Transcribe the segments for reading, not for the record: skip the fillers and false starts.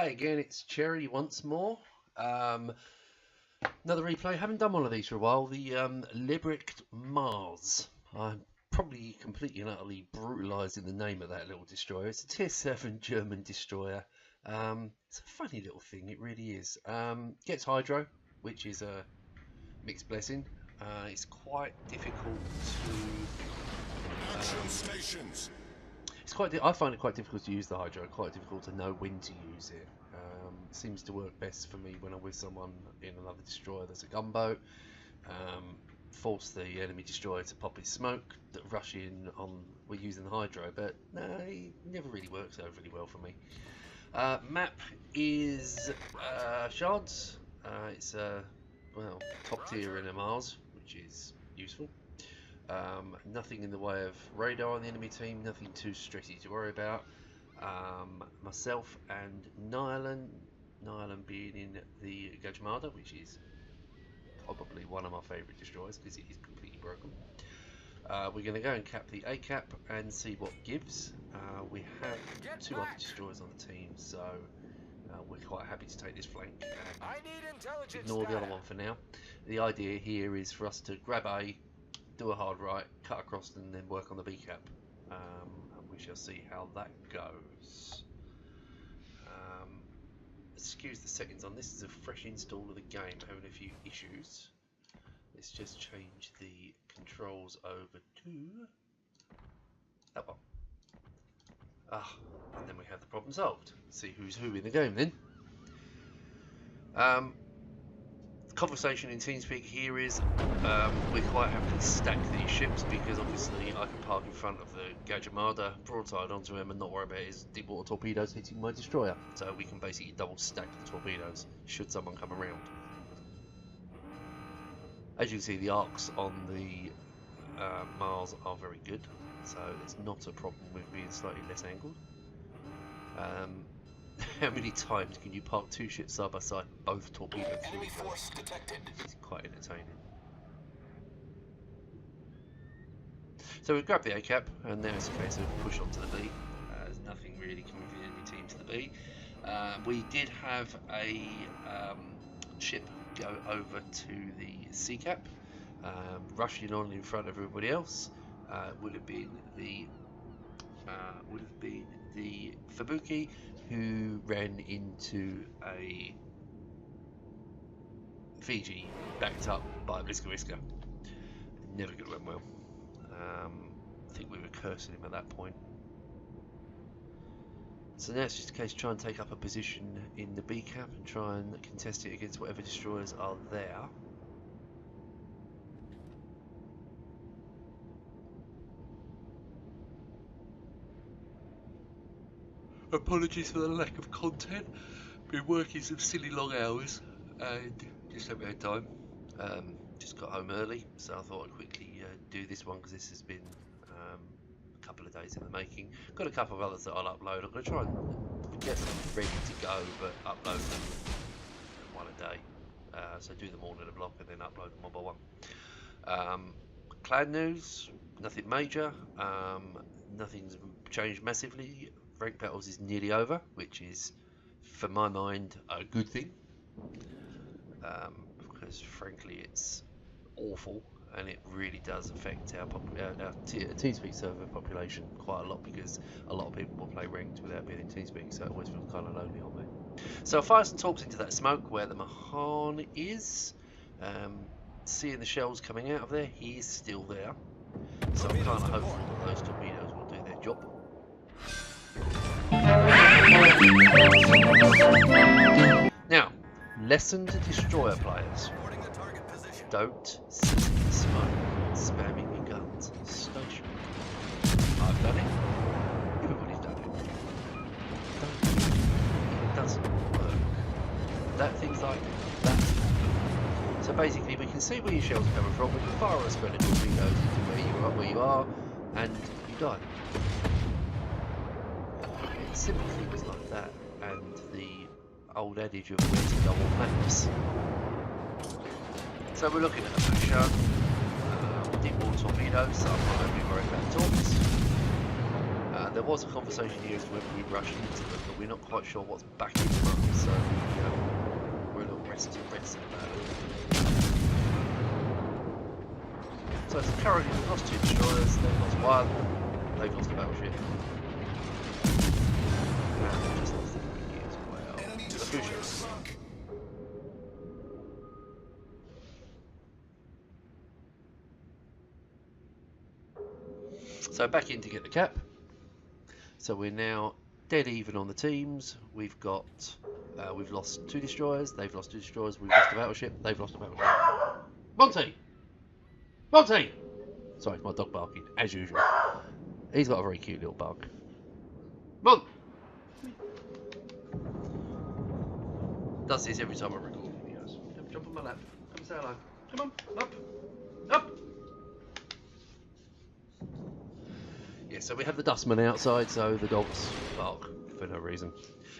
Hey again, it's Cherry once more. Another replay. Haven't done one of these for a while. The Libricht Maas. I'm probably completely and utterly brutalising the name of that little destroyer. It's a Tier 7 German destroyer. It's a funny little thing, it really is. Gets hydro, which is a mixed blessing. It's quite difficult to... Action stations. I find it quite difficult to use the hydro, quite difficult to know when to use it. Seems to work best for me when I'm with someone in another destroyer that's a gunboat. Force the enemy destroyer to pop his smoke, that rush in on we're using the hydro, but no, it never really works overly well for me. Map is Shards. It's well, top tier in a Mars, which is useful. Nothing in the way of radar on the enemy team, nothing too stressy to worry about. Myself and Nylan being in the Gajmada, which is probably one of my favourite destroyers because it is completely broken. We're going to go and cap the A cap and see what gives. We have two other destroyers on the team, so we're quite happy to take this flank and ignore the other one for now. The idea here is for us to grab A, do a hard right, cut across, and then work on the B cap. And we shall see how that goes. Excuse the settings on this. Is a fresh install of the game, having a few issues. Let's just change the controls over to that one. And then we have the problem solved. See who's who in the game then. Conversation in TeamSpeak here is we're quite happy to stack these ships because obviously I can park in front of the Gajmada, broadside onto him and not worry about his deep water torpedoes hitting my destroyer. So we can basically double stack the torpedoes should someone come around. As you can see, the arcs on the Mars are very good, so there's not a problem with being slightly less angled. How many times can you park two ships side by side, both torpedoed through each other? It's quite entertaining. So we've grabbed the A cap, and now it's a case of push on to the B. There's nothing really coming from the enemy team to the B. We did have a ship go over to the C cap, rushing on in front of everybody else. Would have been the Fubuki, who ran into a Fiji backed up by a Whisker. Never good went well. I think we were cursing him at that point. So now it's just a case of trying to take up a position in the B cap and try and contest it against whatever destroyers are there. Apologies for the lack of content. Been working some silly long hours and just haven't had time. Just got home early, so I thought I'd quickly do this one because this has been a couple of days in the making. Got a couple of others that I'll upload. I'm going to try and get them ready to go, but upload them one a day. So do them all in a block and then upload them one by one. Clan news, nothing major. Nothing's changed massively. Rank battles is nearly over, which is, for my mind, a good thing. Because frankly, it's awful, and it really does affect our TeamSpeak server population quite a lot because a lot of people will play ranked without being in TeamSpeak, so it always feels kind of lonely on me. So I'll fire some talks into that smoke where the Mahan is. Seeing the shells coming out of there, he is still there. So I'm kind of hopeful that those torpedoes will do their job. Now, lesson to destroyer players. Don't sit in the smoke, spamming your guns on station. I've done it. Everybody's done it. Don't do it. It doesn't work. Things like that. So basically, we can see where your shells are coming from. We can fire a spread of torpedoes into where you are, and you die. Simple things like that, and the old adage of where to go on maps. So we're looking at a pusher, deep water torpedoes, so I'm not going to be worried about torps. There was a conversation here as to whether we rush into them, but we're not quite sure what's backing them up, so we're a little reticent about it. So currently we've lost 2 destroyers, they've lost 1, they've lost a battleship. And they've just lost the frigate as well. The Fusion. So back in to get the cap. So we're now dead even on the teams. We've got, we've lost 2 destroyers. They've lost 2 destroyers. We've lost a battleship. They've lost a battleship. Monty, Monty. Sorry, it's my dog barking as usual. He's got a very cute little bark. Mon. Does this every time I record videos. Come jump on my lap. Come and say hello. Come on, up, up. Yeah, so we have the dustman outside, so the dogs bark for no reason.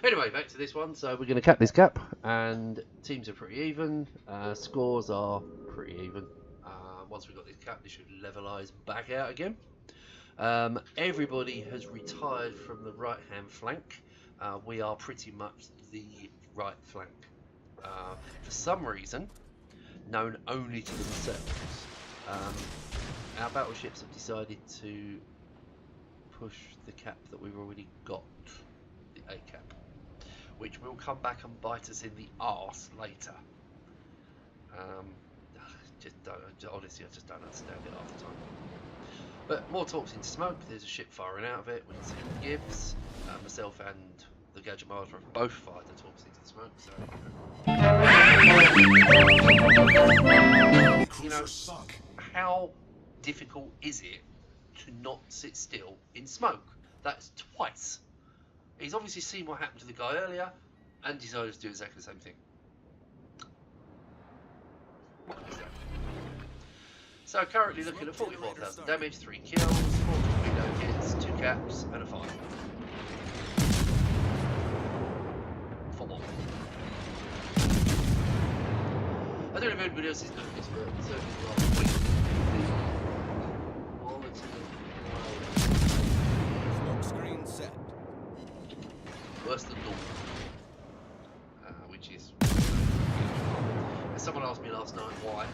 Anyway, back to this one. So we're going to cap this cap, and teams are pretty even. Scores are pretty even. Once we've got this cap, this should levelise back out again. Everybody has retired from the right-hand flank. We are pretty much the right flank. For some reason, known only to themselves, our battleships have decided to push the cap that we've already got, the A cap, which will come back and bite us in the arse later. Honestly, I just don't understand it half the time. But more talks into smoke. There's a ship firing out of it. We can see what it gives. Myself and the Gadget Master have both fired the talks into the smoke. So, you know, how difficult is it to not sit still in smoke? That's twice. He's obviously seen what happened to the guy earlier and decided to do exactly the same thing. What can we say? So currently looking at 44,000 damage, 3 kills, 4 torpedo hits, 2 caps, and a 5. For what? I don't know if anybody else has noticed, but certainly last week, smoke screen set. Worse than normal. Which is... Someone asked me last night why.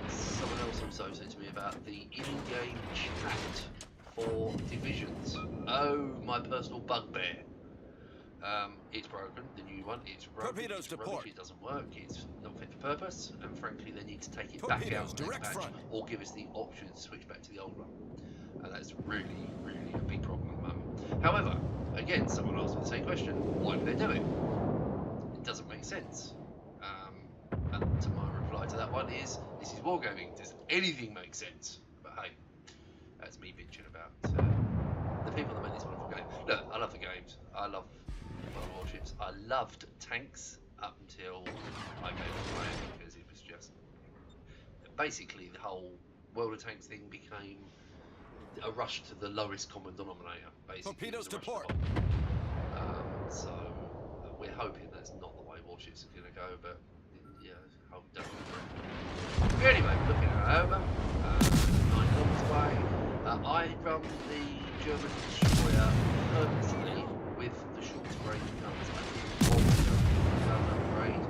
Someone else also said to me about the in-game chat for divisions. Oh, my personal bugbear. It's broken, the new one. It's broken, it's rubbish, it doesn't work, it's not fit for purpose, and frankly they need to take it back out of the next patch, or give us the option to switch back to the old one. And that's really, really a big problem at the moment. However, again, someone asked me the same question, why do they do it? It doesn't make sense. And to my reply to that one is, this is wargaming, does anything make sense? But hey, that's me bitching about the people that made this wonderful game. Look, I love the games, I love warships, I loved tanks up until I gave up playing, because it was just, basically the whole World of Tanks thing became a rush to the lowest common denominator, basically. Torpedoes to port. So we're hoping that's not the way warships are going to go, but yeah, hope it doesn't. Anyway, looking at over 9 kilometers away. I run the German destroyer purposely with the short range guns. I think gun upgrade,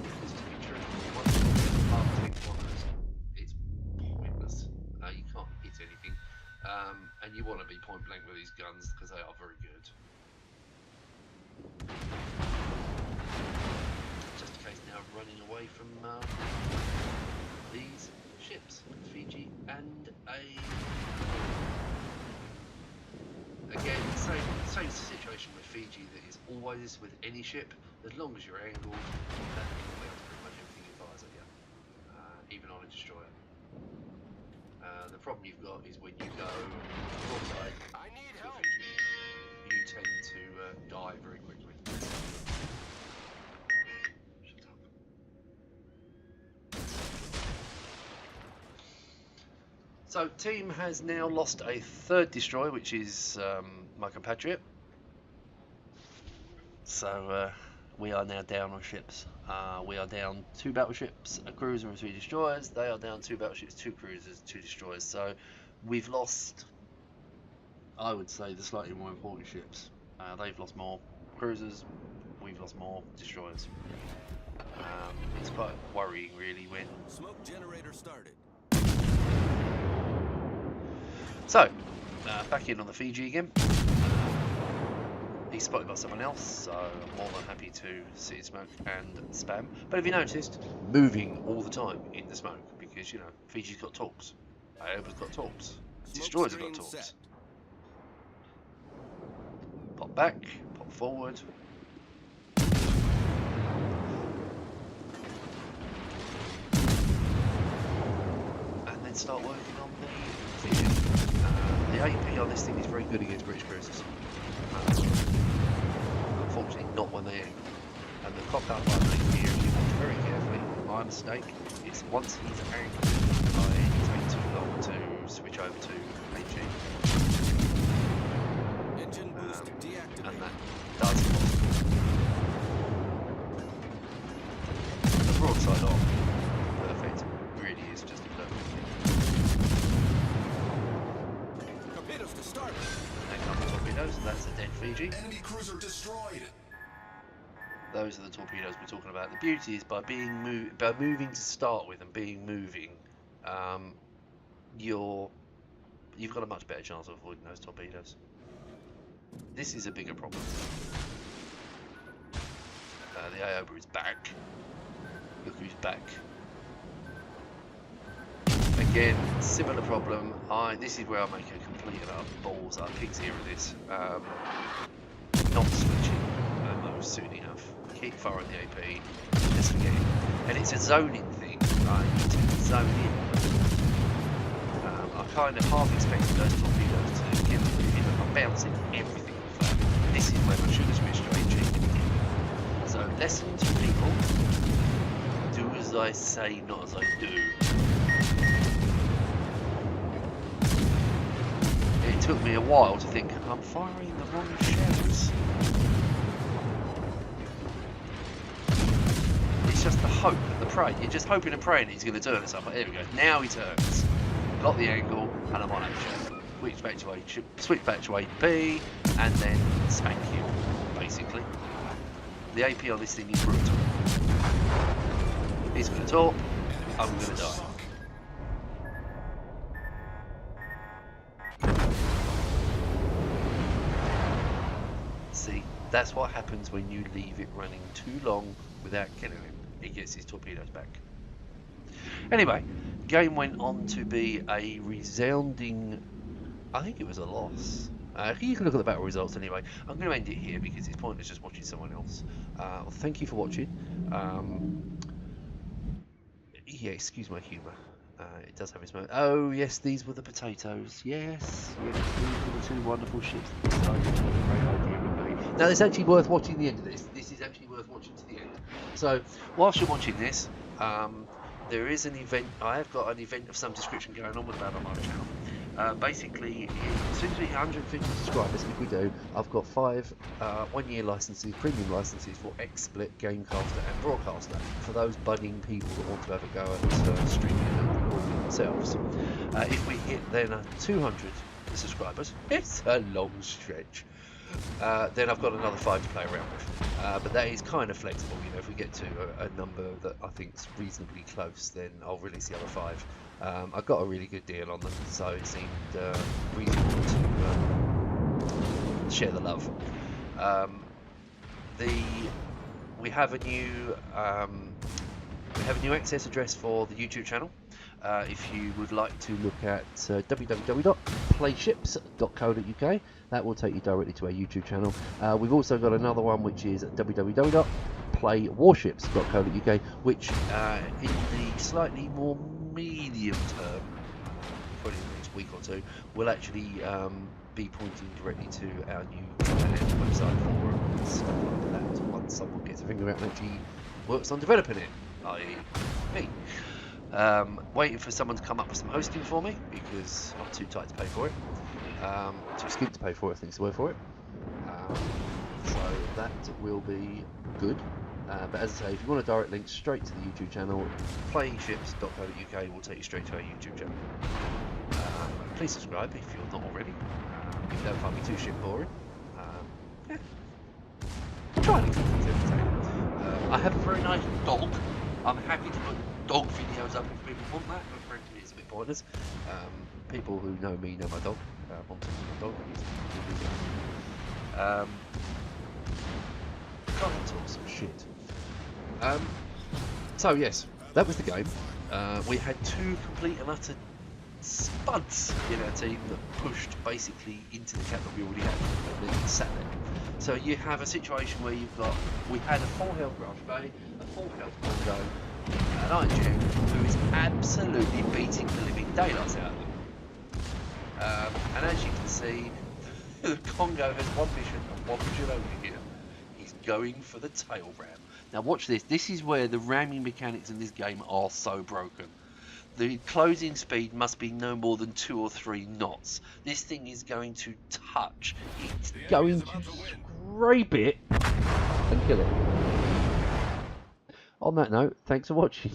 because to be true, once you get past 10 kilometers, it's pointless. You can't hit anything. And you want to be point blank with these guns because they are very good. Just in case now I'm running away from these ships, Fiji and again, same situation with Fiji that is always with any ship. As long as you're angled, that can be pretty much everything it fires at you, even on a destroyer. The problem you've got is when you go broadside to Fiji, you tend to die very quickly. Shut up. So, team has now lost a 3rd destroyer, which is my compatriot. So, we are now down on ships. We are down 2 battleships, a cruiser and 3 destroyers. They are down 2 battleships, 2 cruisers, 2 destroyers. So we've lost, I would say, the slightly more important ships. They've lost more cruisers, we've lost more destroyers. It's quite worrying, really, when... Smoke generator started. So, back in on the Fiji again. He's spotted by someone else, so I'm more than happy to see smoke and spam. But have you noticed, moving all the time in the smoke, because, you know, Fiji's got torps, Iowa's got torps, destroyers have got torps. Set. Pop back, pop forward. And then start working on the Fiji. The AP on this thing is very good against British cruisers. Unfortunately, not when they angle. And the cock-up I think here, if you watch very carefully, my mistake is once he's angled, it takes too long to switch over to HE. Engine boost deactivated. And that does cost. The broadside on, perfect. Really is just a perfect thing. Torpedoes to start. There come the torpedoes, that's a dead Fiji. Enemy cruiser destroyed. Those are the torpedoes we're talking about. The beauty is by moving to start with and being moving, you've got a much better chance of avoiding those torpedoes. This is a bigger problem. The Iowa is back. Look who's back. Again, similar problem. This is where I make a complete and utter balls up pigs here of this. Not switching those soon enough. Keep firing the AP. Just forget it. And it's a zoning thing. Right? You need to zone in. I kind of half expected those torpedoes to give them. I'm bouncing everything off that. This is when I should have switched to HE. So lesson to people: do as I say, not as I do. It took me a while to think, I'm firing the wrong shells. It's just the hope and the pray. You're just hoping and praying he's going to turn us up. Here we go. Now he turns. Got the angle, and I'm on HE. Switch back to AP, and then spank you, basically. The AP on this thing is brutal. He's going to torp. I'm going to die. See, that's what happens when you leave it running too long without killing him. He gets his torpedoes back. Anyway, game went on to be a resounding, I think it was a loss. You can look at the battle results anyway. I'm going to end it here because it's pointless just watching someone else. Thank you for watching. Yeah, excuse my humour. It does have its moment. Oh yes, these were the potatoes. Yes, these were the 2 wonderful ships that decided to have a great idea and made. Now it's actually worth watching the end of this. This is actually worth watching to the end. So whilst you're watching this, there is an event. I have got an event of some description going on with that on my channel. Basically, as soon as we hit 150 subscribers, if we do, I've got 5 one-year licenses, premium licenses for XSplit, Gamecaster and Broadcaster for those budding people that want to have a go at streaming and recording themselves. If we hit then 200 subscribers, it's a long stretch. Then I've got another 5 to play around with, but that is kind of flexible. You know, if we get to a number that I think is reasonably close, then I'll release the other 5. I got a really good deal on them, so it seemed reasonable to share the love. We have a new access address for the YouTube channel. If you would like to look at www.playships.co.uk, that will take you directly to our YouTube channel. We've also got another one which is www.playwarships.co.uk, which in the slightly more medium term, probably in the next week or 2, will actually be pointing directly to our new website for and stuff like that once someone gets a finger out and actually works on developing it, i.e. me. Waiting for someone to come up with some hosting for me because I'm too tight to pay for it. Too skint to pay for it, I think is the word for it. So that will be good. But as I say, if you want a direct link straight to the YouTube channel, playships.co.uk will take you straight to our YouTube channel. Please subscribe if you're not already. If you don't find me too shit boring. Yeah. Try and keep things entertaining. I have a very nice dog. I'm happy to put dog videos up if people want that, but frankly it's a bit pointless. People who know me know my dog. Want my dog. Can't talk some shit. So yes, that was the game. We had two complete and utter spuds in our team that pushed basically into the cap that we already had and then sat there. So you have a situation where we had a full health Grass Bay, a full health Congo, an Iron Duke who is absolutely beating the living daylights out of them. And as you can see, the Congo has one mission and one mission only here. He's going for the tail ram. Now watch this. This is where the ramming mechanics in this game are so broken. The closing speed must be no more than 2 or 3 knots. This thing is going to touch. It's going to scrape it and kill it. On that note, thanks for watching.